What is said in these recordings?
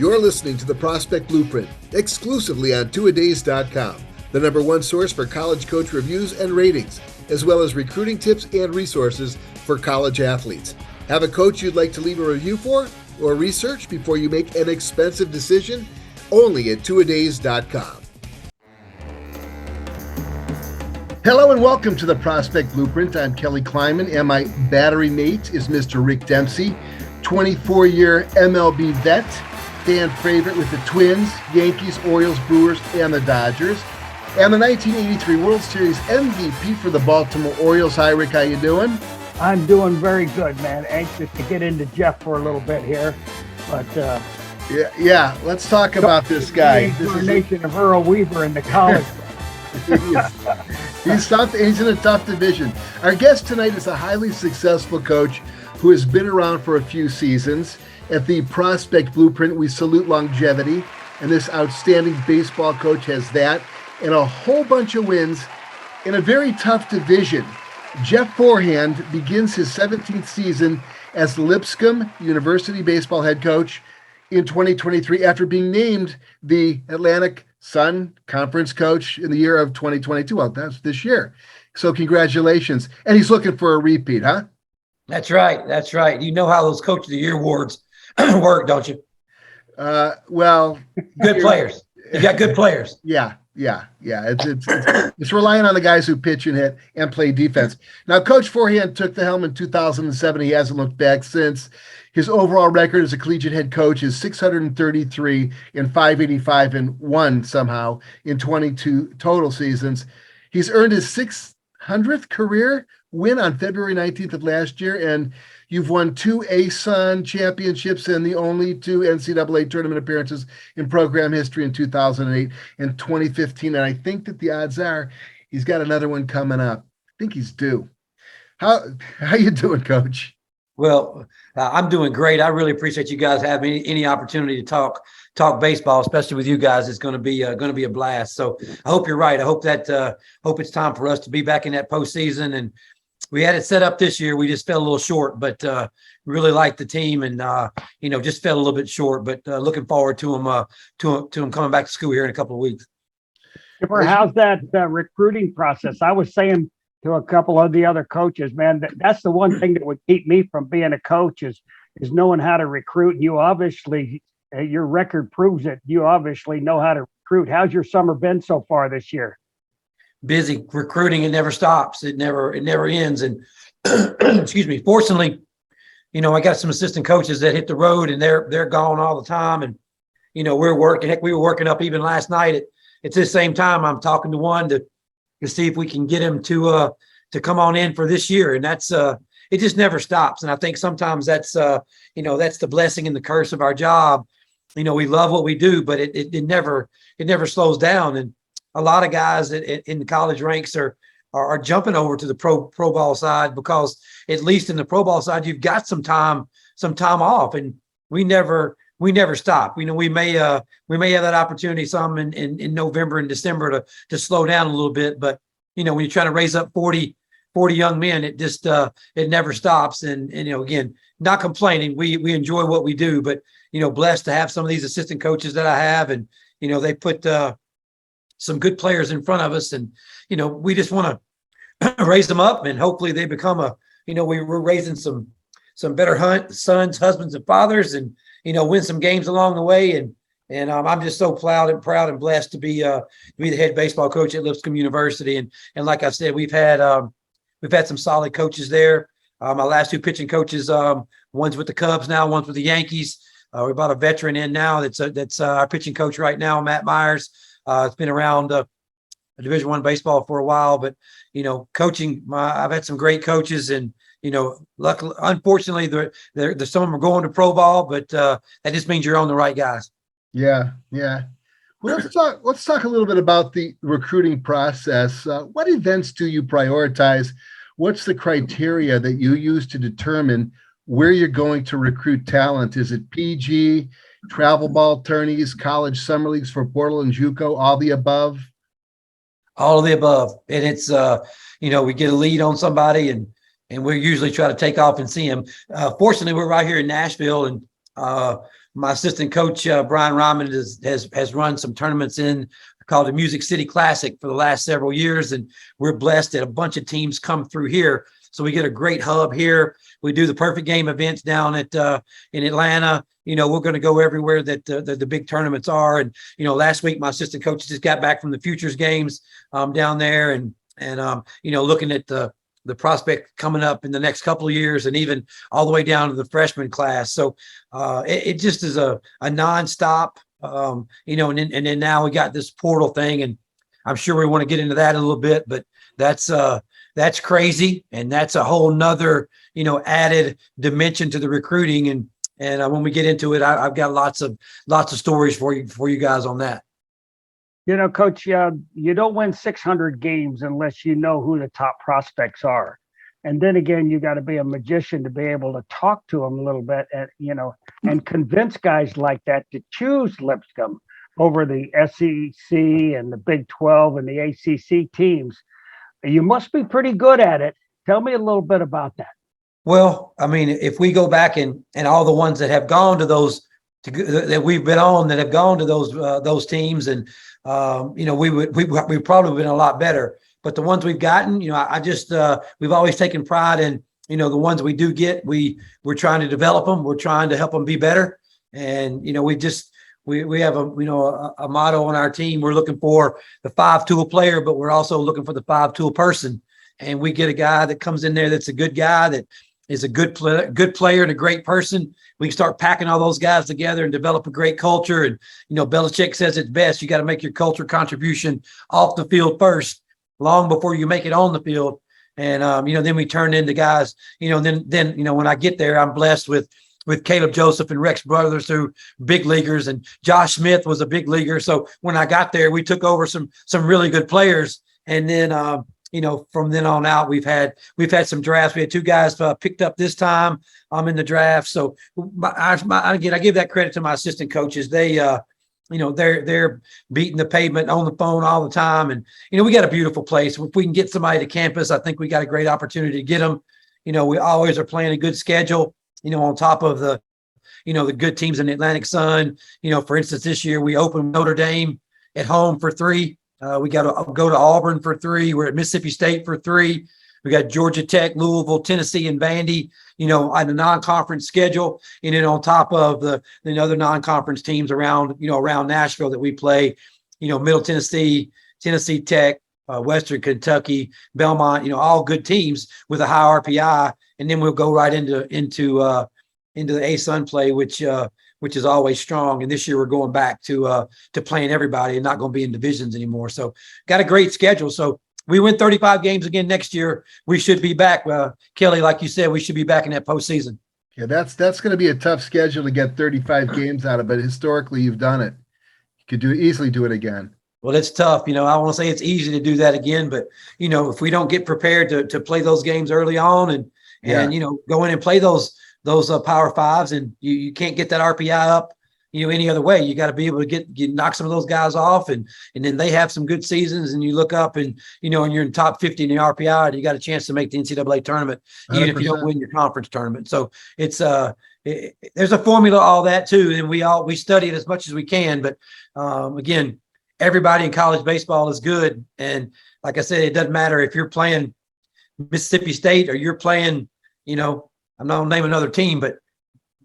You're listening to the Prospect Blueprint, exclusively on twoadays.com, the #1 source for college coach reviews and ratings, as well as recruiting tips and resources for college athletes. Have a coach you'd like to leave a review for or research before you make an expensive decision? Only at twoadays.com. Hello and welcome to the Prospect Blueprint. I'm Kelly Kleiman, and my battery mate is Mr. Rick Dempsey, 24-year MLB vet, fan favorite with the Twins, Yankees, Orioles, Brewers, and the Dodgers, and the 1983 World Series MVP for the Baltimore Orioles. Hi, Rick. How you doing? I'm doing very good, man. Anxious to get into Jeff for a little bit here, but yeah. Let's talk about this guy. The incarnation of Earl Weaver in the college. He's in a tough division. Our guest tonight is a highly successful coach who has been around for a few seasons. At the Prospect Blueprint, we salute longevity, and this outstanding baseball coach has that and a whole bunch of wins in a very tough division. Jeff Forehand begins his 17th season as Lipscomb University baseball head coach in 2023 after being named the Atlantic Sun Conference coach in the year of 2022. Well, that's this year. So congratulations. And he's looking for a repeat, huh? That's right. That's right. You know how those Coach of the Year awards work, don't you? Well, good players. You got good players. Yeah. It's relying on the guys who pitch and hit and play defense. Now, Coach Forehand took the helm in 2007. He hasn't looked back since. His overall record as a collegiate head coach is 633 and 585 and 1 somehow in 22 total seasons. He's earned his 600th career win on February 19th of last year, and you've won 2 ASUN championships and the only 2 NCAA tournament appearances in program history in 2008 and 2015. And I think that the odds are he's got another one coming up. I think he's due. How you doing, Coach? Well, I'm doing great. I really appreciate you guys having any opportunity to talk baseball, especially with you guys. It's going to be a blast. So I hope you're right. I hope it's time for us to be back in that postseason. And we had it set up this year. We just fell a little short, but really liked the team and just fell a little bit short. But looking forward to them coming back to school here in a couple of weeks. How's that recruiting process? I was saying to a couple of the other coaches, man, that's the one thing that would keep me from being a coach is knowing how to recruit. You obviously, your record proves it. You obviously know how to recruit. How's your summer been so far this year? Busy recruiting. It never stops. It never ends. And excuse me. Fortunately, I got some assistant coaches that hit the road and they're gone all the time. And, we're working. Heck, we were working up even last night at this same time. I'm talking to one to see if we can get him to come on in for this year. And that's it just never stops. And I think sometimes that's that's the blessing and the curse of our job. We love what we do, but it never slows down. And a lot of guys in the college ranks are jumping over to the pro ball side because at least in the pro ball side, you've got some time off, and we never stop. We may have that opportunity some in November and December to slow down a little bit, but when you're trying to raise up 40 young men, it just it never stops. And again, not complaining. We enjoy what we do, but blessed to have some of these assistant coaches that I have, and they put some good players in front of us, and we just want to raise them up, and hopefully they become we're raising some better sons, husbands, and fathers, and win some games along the way. And I'm just so proud and blessed to be the head baseball coach at Lipscomb University. And like I said, we've had some solid coaches there. My last 2 pitching coaches, one's with the Cubs now, one's with the Yankees. We brought a veteran in now. That's our pitching coach right now, Matt Myers. It's been around Division I baseball for a while, but coaching. I've had some great coaches, and luckily, unfortunately, there's some of them are going to pro ball, but that just means you're on the right guys. Yeah. Well, let's talk a little bit about the recruiting process. What events do you prioritize? What's the criteria that you use to determine where you're going to recruit talent? Is it PG, travel ball tourneys, college summer leagues for Portal and JUCO, all the above? All of the above. And it's, we get a lead on somebody and we usually try to take off and see them. Fortunately, we're right here in Nashville, and my assistant coach, Brian Ryman, has run some tournaments called the Music City Classic for the last several years. And we're blessed that a bunch of teams come through here. So we get a great hub here. We do the perfect game events down in Atlanta. We're going to go everywhere that the big tournaments are. And, last week, my assistant coach just got back from the Futures games down there and looking at the prospect coming up in the next couple of years and even all the way down to the freshman class. So it just is a nonstop, and then now we got this portal thing, and I'm sure we want to get into that a little bit, but that's crazy. And that's a whole nother, added dimension to the recruiting. And when we get into it, I've got lots of stories for you guys on that. Coach, you don't win 600 games unless you know who the top prospects are. And then again, you got to be a magician to be able to talk to them a little bit and convince guys like that to choose Lipscomb over the SEC and the Big 12 and the ACC teams. You must be pretty good at it. Tell me a little bit about that. Well, I mean, if we go back and all the ones that have gone to those that we've been on that have gone to those teams, and we've probably been a lot better. But the ones we've gotten, we've always taken pride in, the ones we do get, we're trying to develop them. We're trying to help them be better. And, we have a motto on our team. We're looking for the 5-tool player, but we're also looking for the 5-tool person. And we get a guy that comes in there that's a good guy, that is a good player and a great person. We can start packing all those guys together and develop a great culture. And, Belichick says it's best. You got to make your culture contribution off the field first, long before you make it on the field. And, then we turn into guys, then when I get there, I'm blessed with Caleb Joseph and Rex Brothers, who big leaguers, and Josh Smith was a big leaguer. So when I got there, we took over some really good players. And then, from then on out, we've had some drafts. We had 2 guys picked up this time in the draft. So I give that credit to my assistant coaches. They, they're beating the pavement on the phone all the time. And, we got a beautiful place. If we can get somebody to campus, I think we got a great opportunity to get them. We always are playing a good schedule, on top of the good teams in the Atlantic Sun. For instance, this year we opened Notre Dame at home for 3. We got to go to Auburn for 3. We're at Mississippi State for 3. We got Georgia Tech, Louisville, Tennessee, and Vandy, on the non-conference schedule. And then on top of the other non-conference teams around Nashville that we play, Middle Tennessee, Tennessee Tech, Western Kentucky, Belmont, all good teams with a high RPI. And then we'll go right into the A-Sun play, which is always strong. And this year we're going back to playing everybody and not going to be in divisions anymore. So got a great schedule. So we win 35 games again next year. We should be back. Kelly, like you said, we should be back in that postseason. Yeah, that's going to be a tough schedule to get 35 games out of, but historically you've done it. You could easily do it again. Well, it's tough. I want to say it's easy to do that again, but if we don't get prepared to play those games early on and go in and play those Power Fives, and you can't get that RPI up, any other way. You got to be able to knock some of those guys off, and then they have some good seasons, and you look up and and you're in top 50 in the RPI, and you got a chance to make the NCAA tournament, even 100%. If you don't win your conference tournament. So it's there's a formula, all that too, and we study it as much as we can. But again, everybody in college baseball is good, and like I said, it doesn't matter if you're playing Mississippi State or you're playing, I'm not gonna name another team, but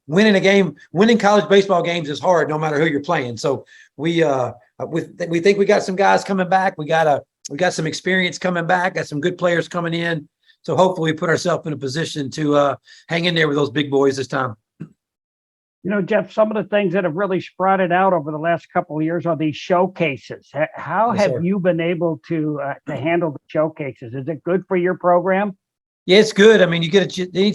winning college baseball games is hard no matter who you're playing. So we think we got some guys coming back. We got some experience coming back, got some good players coming in. So hopefully we put ourselves in a position to hang in there with those big boys this time. Jeff, some of the things that have really sprouted out over the last couple of years are these showcases. How have you been able to handle the showcases? Is it good for your program? Yeah, it's good. I mean, you get any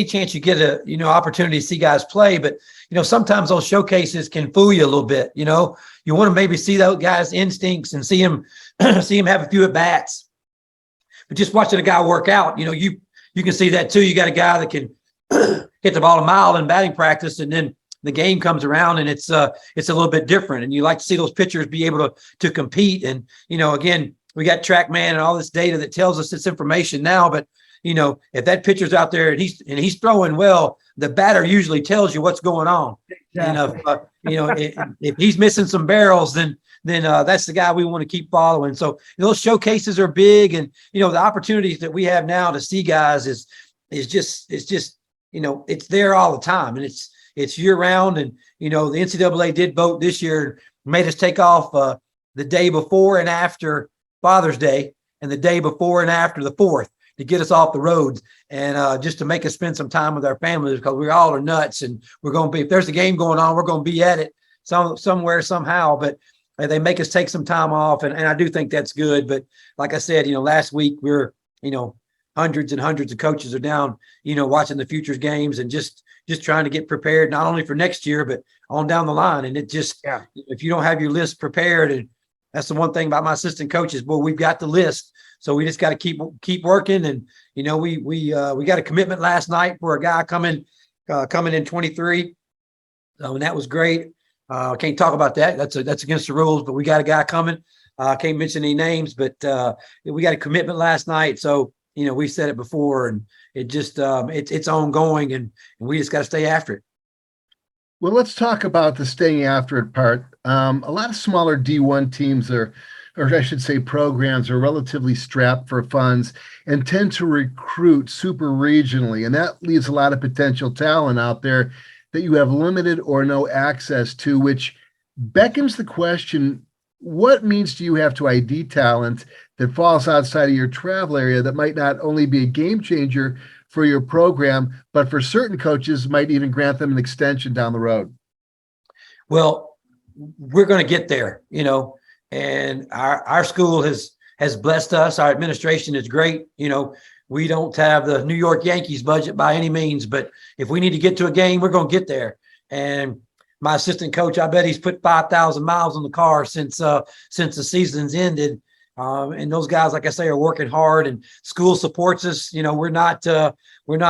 chance you get a opportunity to see guys play, but sometimes those showcases can fool you a little bit. You want to maybe see those guys' instincts and see him have a few at bats. But just watching a guy work out, you can see that too. You got a guy that can hit the ball a mile in batting practice, and then the game comes around and it's a little bit different. And you like to see those pitchers be able to compete. And again, we got TrackMan and all this data that tells us this information now, but if that pitcher's out there and he's throwing well, the batter usually tells you what's going on. Exactly. And if he's missing some barrels, then that's the guy we want to keep following. So those showcases are big, and the opportunities that we have now to see guys is just it's there all the time, and it's year round. And the NCAA did vote this year, made us take off the day before and after Father's Day, and the day before and after the 4th, to get us off the roads and just to make us spend some time with our families, because we all are nuts, and we're going to be, if there's a game going on, we're going to be at it somewhere, somehow. But they make us take some time off. And I do think that's good. But like I said, last week we're, hundreds and hundreds of coaches are down, watching the futures games and just trying to get prepared, not only for next year, but on down the line. And it just, if you don't have your list prepared, and that's the one thing about my assistant coaches, boy, we've got the list. So we just got to keep working. And, we got a commitment last night for a guy coming in 23. And that was great. I can't talk about that. That's against the rules, but we got a guy coming. I can't mention any names, but we got a commitment last night. So, we said it before, and it just, it's ongoing, and we just got to stay after it. Well, let's talk about the staying after it part. A lot of smaller D1 teams or I should say programs, are relatively strapped for funds and tend to recruit super regionally. And that leaves a lot of potential talent out there that you have limited or no access to, which beckons the question, what means do you have to ID talent that falls outside of your travel area that might not only be a game changer for your program, but for certain coaches might even grant them an extension down the road? Well, we're going to get there, and our school has blessed us. Our administration is great. We don't have the New York Yankees budget by any means, but if we need to get to a game, we're going to get there. And my assistant coach, I bet he's put 5,000 miles on the car since the season's ended. And those guys, like I say, are working hard, and school supports us. We're not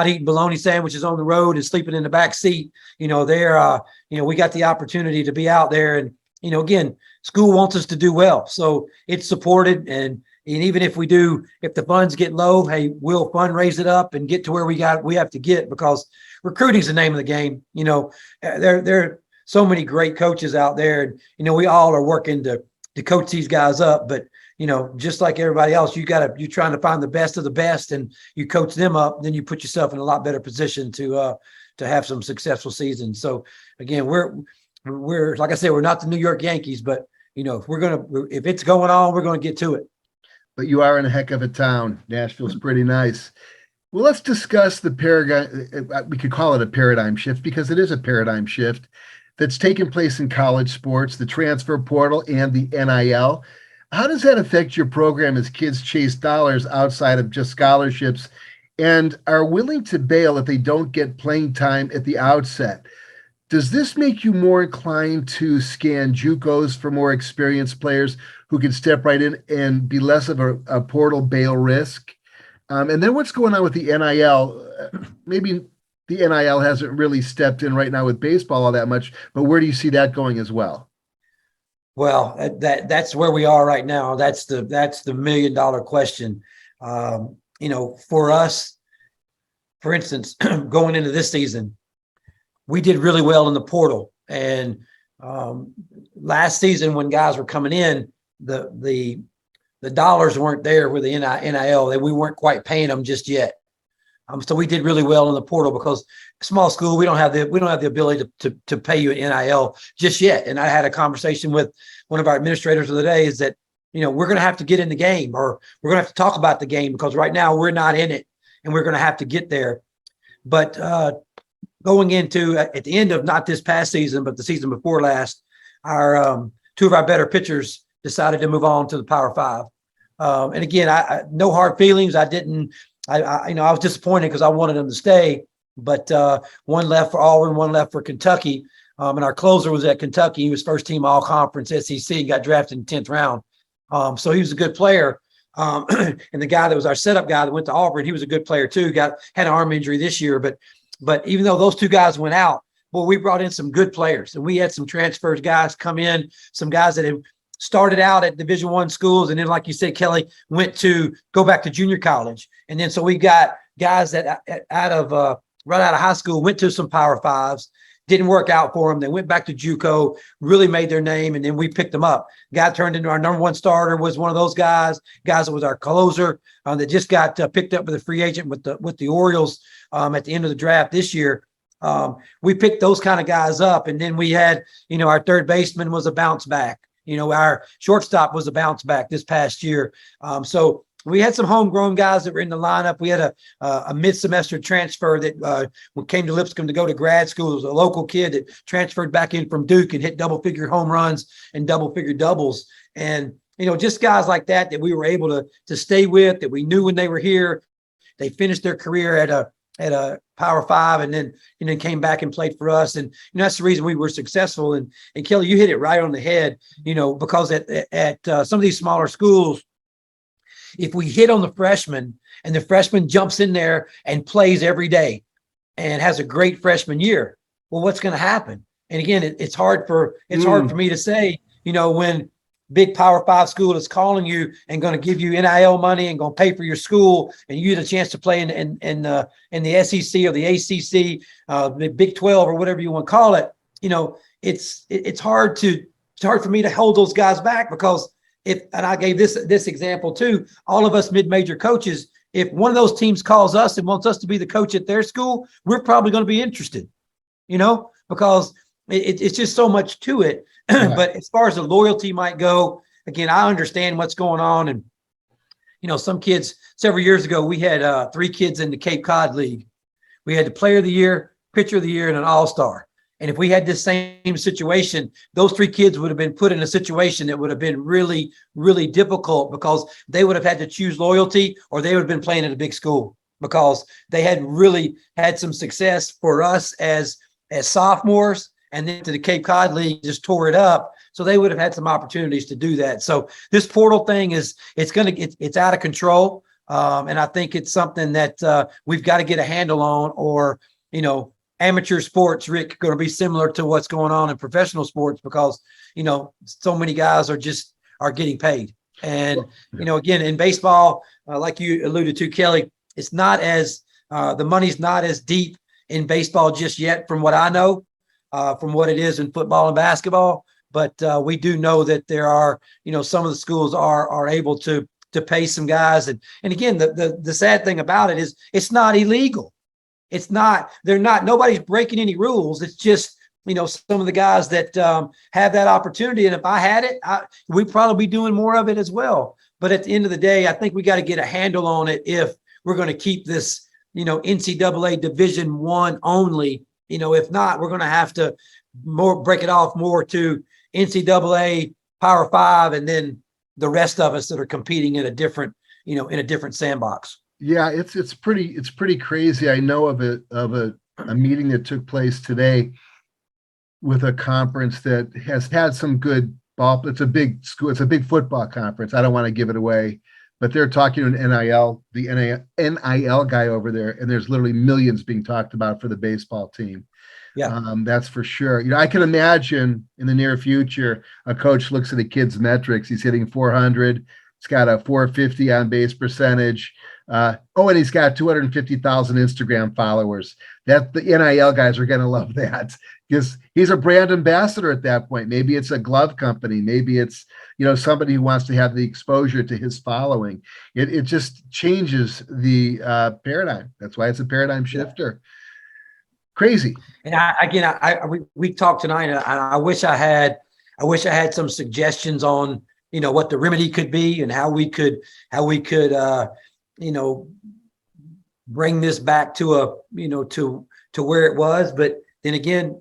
eating bologna sandwiches on the road and sleeping in the back seat. We got the opportunity to be out there, and, again, school wants us to do well. So it's supported. And even if the funds get low, hey, we'll fundraise it up and get to where we have to get, because recruiting is the name of the game. There are so many great coaches out there, and, we all are working to coach these guys up. But, just like everybody else, you're trying to find the best of the best, and you coach them up, then you put yourself in a lot better position to have some successful seasons. So again, we're like I said, we're not the New York Yankees, but if it's going on, we're going to get to it. But you are in a heck of a town. Nashville's pretty nice. Well, let's discuss the paradigm. We could call it a paradigm shift, because it is a paradigm shift that's taken place in college sports, the transfer portal and the NIL. How does that affect your program as kids chase dollars outside of just scholarships and are willing to bail if they don't get playing time at the outset? Does this make you more inclined to scan JUCOs for more experienced players who can step right in and be less of a portal bail risk? And then what's going on with the NIL? Maybe the NIL hasn't really stepped in right now with baseball all that much, but where do you see that going as well? Well, that's where we are right now. That's the $1 million question. For us, for instance, going into this season, we did really well in the portal. And last season, when guys were coming in, the dollars weren't there with the NIL. We weren't quite paying them just yet. So we did really well in the portal, because small school, we don't have the ability to pay you an NIL just yet. And I had a conversation with one of our administrators the other day, is that, we're going to have to get in the game, or we're going to have to talk about the game, because right now we're not in it, and we're going to have to get there. But going into at the end of not this past season, but the season before last, our two of our better pitchers decided to move on to the Power Five. And again, I no hard feelings. I was disappointed because I wanted them to stay, but one left for Auburn, one left for Kentucky. And our closer was at Kentucky. He was first team all conference SEC, got drafted in the 10th round. So he was a good player. And the guy that was our setup guy that went to Auburn, he was a good player too, had an arm injury this year. But even though those two guys went out, well, we brought in some good players, and we had some transfers guys come in, some guys that started out at Division I schools, and then, like you said, Kelly, go back to junior college, and then so we got guys that right out of high school went to some Power Fives, didn't work out for them. They went back to JUCO, really made their name, and then we picked them up. Guy turned into our number one starter, was one of those guys that was our closer that just got picked up with a free agent with the Orioles at the end of the draft this year. We picked those kind of guys up, and then we had, our third baseman was a bounce back. Our shortstop was a bounce back this past year. So we had some homegrown guys that were in the lineup. We had a mid-semester transfer that came to Lipscomb to go to grad school. It was a local kid that transferred back in from Duke and hit double-figure home runs and double-figure doubles. And, just guys like that we were able to stay with, that we knew when they were here. They finished their career at a Power Five, and then came back and played for us. And that's the reason we were successful. And Kelly, you hit it right on the head, because at some of these smaller schools, if we hit on the freshman and the freshman jumps in there and plays every day and has a great freshman year, well, what's going to happen? And again, it's hard for me to say, when big Power Five school is calling you and going to give you NIL money and going to pay for your school, and you get a chance to play in the SEC or the ACC, the Big 12 or whatever you want to call it. It's hard for me to hold those guys back, because and I gave this example too, all of us mid-major coaches, if one of those teams calls us and wants us to be the coach at their school, we're probably going to be interested, because it's just so much to it. Right. But as far as the loyalty might go, again, I understand what's going on. And, some kids, several years ago, we had 3 kids in the Cape Cod League. We had the player of the year, pitcher of the year, and an all-star. And if we had this same situation, those 3 kids would have been put in a situation that would have been really, really difficult, because they would have had to choose loyalty, or they would have been playing at a big school, because they had really had some success for us as sophomores, and then to the Cape Cod League just tore it up. So they would have had some opportunities to do that. So this portal thing it's out of control. And I think it's something that we've got to get a handle on, or, amateur sports, Rick, going to be similar to what's going on in professional sports, because, so many guys are getting paid. And, again, in baseball, like you alluded to, Kelly, it's not as the money's not as deep in baseball just yet, from what I know, from what it is in football and basketball. But we do know that there are, some of the schools are able to pay some guys. And again, the sad thing about it is it's not illegal. Nobody's breaking any rules. It's just, some of the guys that have that opportunity. And if I had it, we'd probably be doing more of it as well. But at the end of the day, I think we got to get a handle on it if we're going to keep this, NCAA Division I only. If not, we're going to have to break it off more to NCAA Power Five, and then the rest of us that are competing in a different sandbox. Yeah, it's pretty crazy. I know of a meeting that took place today with a conference that has had some good ball. It's a big school. It's a big football conference. I don't want to give it away, but they're talking to the NIL guy over there, and there's literally millions being talked about for the baseball team. Yeah, that's for sure. I can imagine in the near future, a coach looks at a kid's metrics. He's hitting 400. He's got a 450 on base percentage. And he's got 250,000 Instagram followers. That the NIL guys are going to love that, because he's a brand ambassador at that point. Maybe it's a glove company. Maybe it's, somebody who wants to have the exposure to his following. It just changes the paradigm. That's why it's a paradigm shifter. Crazy. And we talked tonight, and I wish I had some suggestions on, what the remedy could be, and how we could bring this back to to where it was. But then again,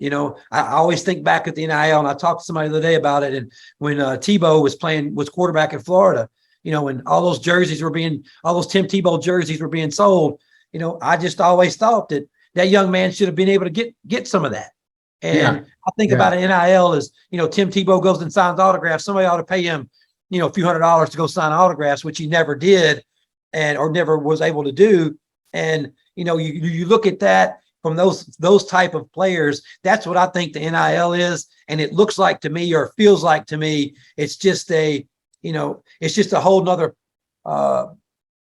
I always think back at the NIL, and I talked to somebody the other day about it. And when Tebow was quarterback in Florida, when all those Tim Tebow jerseys were being sold, I just always thought that young man should have been able to get some of that. And I think about an NIL as, Tim Tebow goes and signs autographs. Somebody ought to pay him, a few $100s to go sign autographs, which he never did or never was able to do. And, you look at that from those type of players. That's what I think the NIL is. And it looks like to me, or feels like to me, it's just a whole nother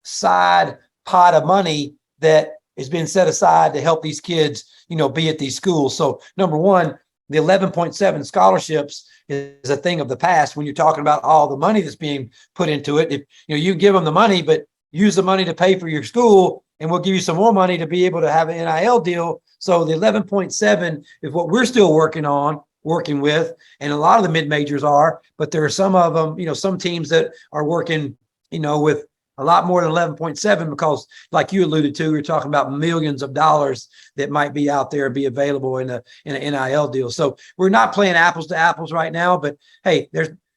side pot of money that is being set aside to help these kids, be at these schools. So number one, the 11.7 scholarships is a thing of the past when you're talking about all the money that's being put into it. If you give them the money, but use the money to pay for your school, and we'll give you some more money to be able to have an NIL deal. So the 11.7 is what we're still working with, and a lot of the mid-majors are, but there are some of them, some teams that are working, with a lot more than 11.7, because like you alluded to, we're talking about millions of dollars that might be out there and be available in an NIL deal. So we're not playing apples to apples right now, but hey,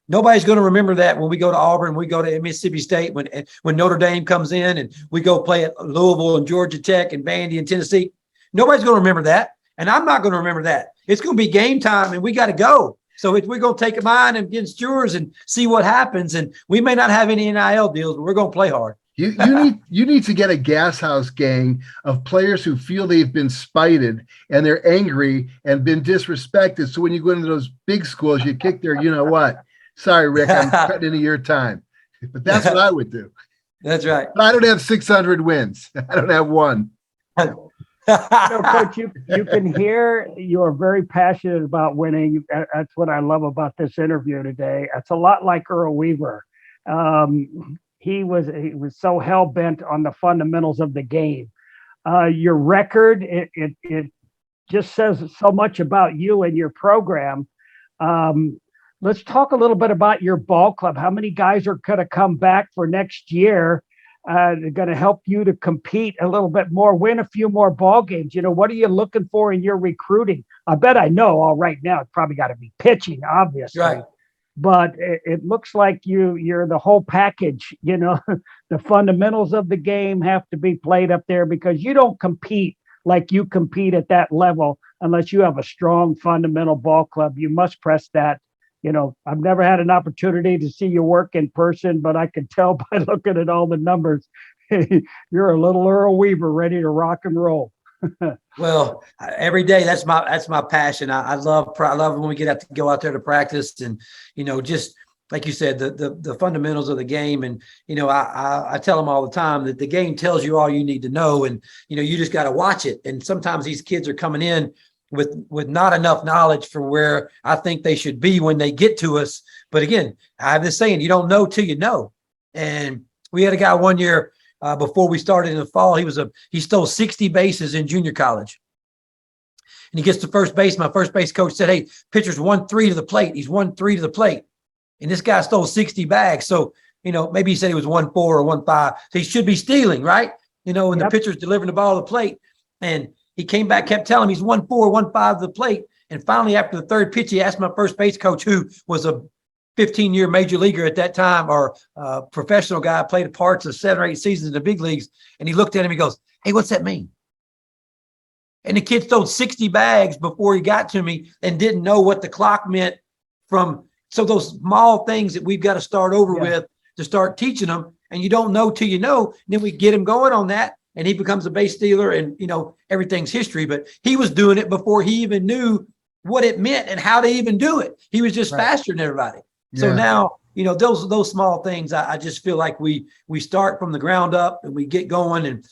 nobody's going to remember that when we go to Auburn, we go to Mississippi State, when Notre Dame comes in, and we go play at Louisville and Georgia Tech and Vandy and Tennessee. Nobody's going to remember that. And I'm not going to remember that. It's going to be game time, and we got to go. So we're going to take mine against yours and see what happens. And we may not have any NIL deals, but we're going to play hard. You need to get a gas house gang of players who feel they've been spited and they're angry and been disrespected. So when you go into those big schools, you kick their, sorry, Rick, I'm cutting into your time. But that's what I would do. That's right. But I don't have 600 wins. I don't have one. Coach, you can hear you're very passionate about winning. That's what I love about this interview today. It's a lot like Earl Weaver. He was so hell bent on the fundamentals of the game. Your record, it just says so much about you and your program. Let's talk a little bit about your ball club. How many guys are going to come back for next year? They're going to help you to compete a little bit more, win a few more ball games. What are you looking for in your recruiting? I bet I know all right now. It's probably got to be pitching, obviously. Right. But it looks like you're the whole package. The fundamentals of the game have to be played up there, because you don't compete like you compete at that level unless you have a strong fundamental ball club. You must press that. I've never had an opportunity to see you work in person, but I can tell by looking at all the numbers, you're a little Earl Weaver ready to rock and roll. Well, every day, that's my passion. I love when we get to go out there to practice, and just like you said, the fundamentals of the game. And I tell them all the time that the game tells you all you need to know, and you just got to watch it. And sometimes these kids are coming in with not enough knowledge for where I think they should be when they get to us. But again, I have this saying, you don't know till you know. And we had a guy one year before we started in the fall. He stole 60 bases in junior college. And he gets to first base. My first base coach said, "Hey, pitcher's 1-3 to the plate. He's 1-3 to the plate." And this guy stole 60 bags. So, maybe he said he was 1-4 or 1-5. So he should be stealing, right? When the pitcher's delivering the ball to the plate. And he came back, kept telling him he's 1-4, 1-5 to the plate. And finally, after the third pitch, he asked my first base coach, who was a 15-year major leaguer at that time, or a professional guy, played parts of 7 or 8 seasons in the big leagues. And he looked at him, he goes, "Hey, what's that mean?" And the kid stole 60 bags before he got to me and didn't know what the clock meant so those small things that we've got to start over with to start teaching them. And you don't know till you know. And then we get him going on that, and he becomes a base stealer, and everything's history. But he was doing it before he even knew what it meant and how to even do it. He was just faster than everybody. Yeah. So now, those small things, I just feel like we start from the ground up, and we get going, and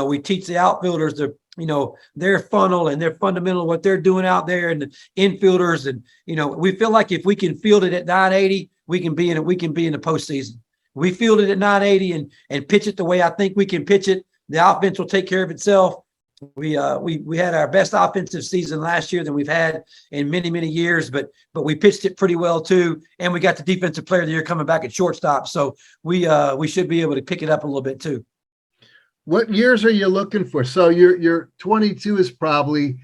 we teach the outfielders their funnel and their fundamental, what they're doing out there, and the infielders. And we feel like if we can field it at 980, we can be in the postseason. We field it at 980 and pitch it the way I think we can pitch it. The offense will take care of itself. We had our best offensive season last year than we've had in many, many years, but we pitched it pretty well too. And we got the defensive player of the year coming back at shortstop. So we should be able to pick it up a little bit too. What years are you looking for? So your 22 is probably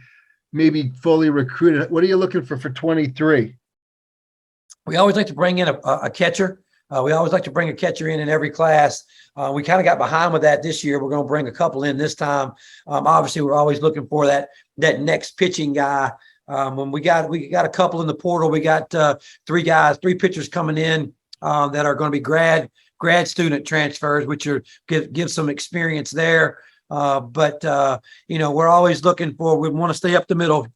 maybe fully recruited. What are you looking for 23? We always like to bring in a catcher. We always like to bring a catcher in every class. We kind of got behind with that this year. We're going to bring a couple in this time. Obviously, we're always looking for that next pitching guy. When we got a couple in the portal. We got 3 pitchers coming in that are going to be grad student transfers, which give some experience there. But we're always looking for, we want to stay up the middle.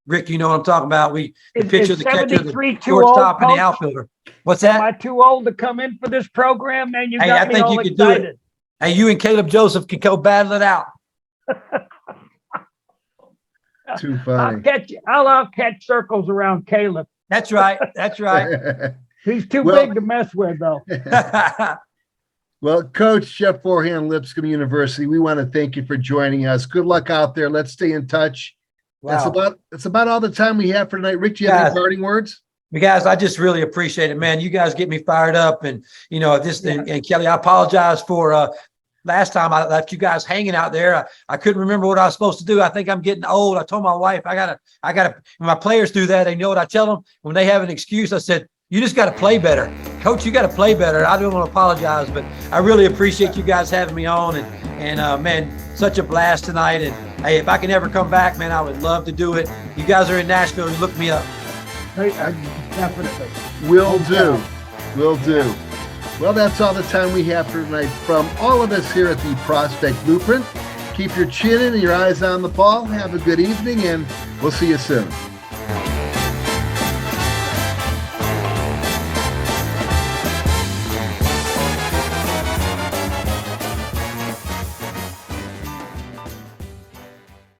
Rick, you know what I'm talking about. The pitcher, the catcher, the shortstop, and the outfielder. What's that? Am I too old to come in for this program, man? You Hey, got I me think all you could excited. do it. Hey, you and Caleb Joseph can go battle it out. Too funny. I'll catch circles around Caleb. That's right. That's right. He's too big to mess with, though. Well, Coach Jeff Forehand, Lipscomb University, we want to thank you for joining us. Good luck out there. Let's stay in touch. Wow. That's about all the time we have for tonight. Rick, do you have any parting words? You guys, I just really appreciate it, man. You guys get me fired up, and and Kelly, I apologize for last time I left you guys hanging out there. I couldn't remember what I was supposed to do. I think I'm getting old. I told my wife I gotta. When my players do that, they know what I tell them. When they have an excuse, I said, "You just got to play better, Coach. You got to play better." I don't want to apologize, but I really appreciate you guys having me on, and man, such a blast tonight. And hey, if I can ever come back, man, I would love to do it. You guys are in Nashville. You look me up. Definitely. Will do. Well, that's all the time we have for tonight. From all of us here at the Prospect Blueprint, keep your chin in and your eyes on the ball. Have a good evening, and we'll see you soon.